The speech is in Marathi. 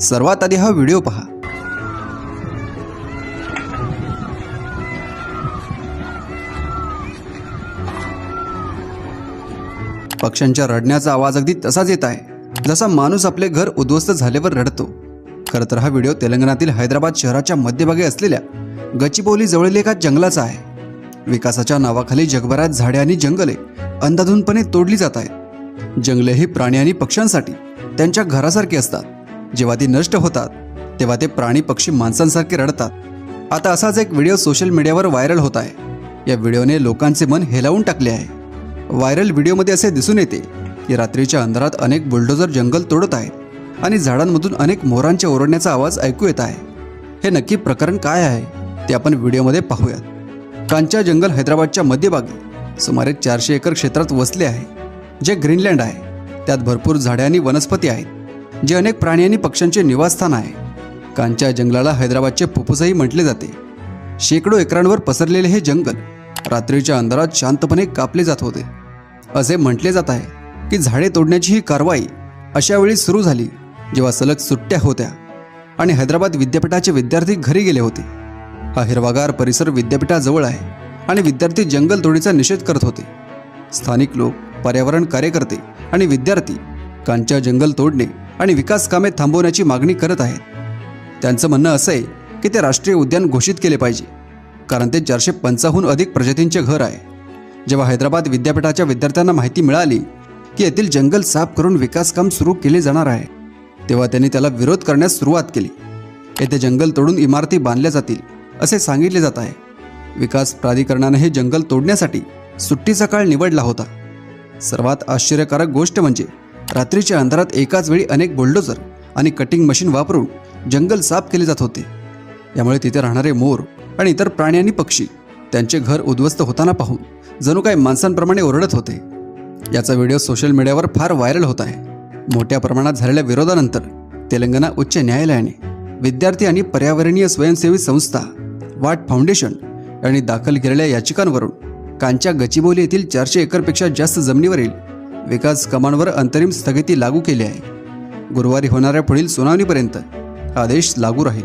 सर्वात आधी हा व्हिडिओ पहा। पक्ष्यांच्या रडण्याचा आवाज अगदी तसाच येत आहे जसा माणूस आपले घर उद्ध्वस्त झाल्यावर रडतो। खरं तर हा व्हिडिओ तेलंगणातील हैदराबाद शहराच्या मध्यभागी असलेल्या गचिबौली जवळील एका जंगलाचा आहे। विकासाच्या नावाखाली जगभरात झाडे आणि जंगले अंधाधुंदपणे तोडली जात आहेत। जंगले ही प्राणी आणि पक्ष्यांसाठी त्यांच्या घरासारखी असतात। जेव्हा ती नष्ट होतात तेव्हा ते प्राणी पक्षी माणसांसारखे रडतात। आता असाच एक व्हिडिओ सोशल मीडियावर व्हायरल होत आहे। या व्हिडिओने लोकांचे मन हेलावून टाकले आहे। व्हायरल व्हिडिओमध्ये असे दिसून येते की रात्रीच्या अंधारात अनेक बुलडोझर जंगल तोडत आहेत आणि झाडांमधून अनेक मोरांच्या ओरडण्याचा आवाज ऐकू येत आहे। हे नक्की प्रकरण काय आहे ते आपण व्हिडिओमध्ये पाहूयात। कांचा जंगल हैदराबादच्या मध्यभागी सुमारे 400 एकर क्षेत्रात वसले आहे, जे ग्रीनलँड आहे। त्यात भरपूर झाडे आणि वनस्पती आहेत, जे अनेक प्राणी आणि पक्ष्यांचे निवासस्थान आहे। कांचा जंगलाला हैदराबादचे फुफ्फुसही म्हटले जाते। शेकडो एकरांवर पसरलेले हे जंगल रात्रीच्या अंधारात शांतपणे कापले जात होते। असे म्हटले जात आहे की झाडे तोडण्याची ही कारवाई अशा वेळी सुरू झाली जेव्हा सलग सुट्ट्या होत्या आणि हैदराबाद विद्यापीठाचे विद्यार्थी घरी गेले होते। हा हिरवागार परिसर विद्यापीठाजवळ आहे आणि विद्यार्थी जंगल तोडीचा निषेध करत होते। स्थानिक लोक, पर्यावरण कार्यकर्ते आणि विद्यार्थी कांचा जंगल तोडणे आणि विकास कामे थांबवण्याची मागणी करत आहेत। त्यांचं म्हणणं असं आहे की ते राष्ट्रीय उद्यान घोषित केले पाहिजे, कारण ते 450हून अधिक प्रजातींचे घर आहे। जेव्हा हैदराबाद विद्यापीठाच्या विद्यार्थ्यांना माहिती मिळाली की येथील जंगल साफ करून विकास काम सुरू केले जाणार आहे, तेव्हा त्यांनी त्याला विरोध करण्यास सुरुवात केली। येथे जंगल तोडून इमारती बांधल्या जातील असे सांगितले जात आहे। विकास प्राधिकरणाने हे जंगल तोडण्यासाठी सुट्टीचा काळ निवडला होता। सर्वात आश्चर्यकारक गोष्ट म्हणजे रात्रीच्या अंधारात एकाच वेळी अनेक बुलडोझर आणि कटिंग मशीन वापरून जंगल साफ केले जात होते। यामुळे तिथे राहणारे मोर आणि इतर प्राणी आणि पक्षी त्यांचे घर उद्ध्वस्त होताना पाहून जणू काही माणसांप्रमाणे ओरडत होते। याचा व्हिडिओ सोशल मीडियावर फार व्हायरल होत आहे। मोठ्या प्रमाणात झालेल्या विरोधानंतर तेलंगणा उच्च न्यायालयाने विद्यार्थी आणि पर्यावरणीय स्वयंसेवी संस्था वाट फाउंडेशन यांनी दाखल केलेल्या याचिकांवरून कांचा गचिबौली येथील 400 एकरपेक्षा जास्त जमिनीवरील विकास कामांवर अंतरिम स्थगिती लागू केली आहे। गुरुवारी होणाऱ्या पुढील सुनावणीपर्यंत हा आदेश लागू राहील।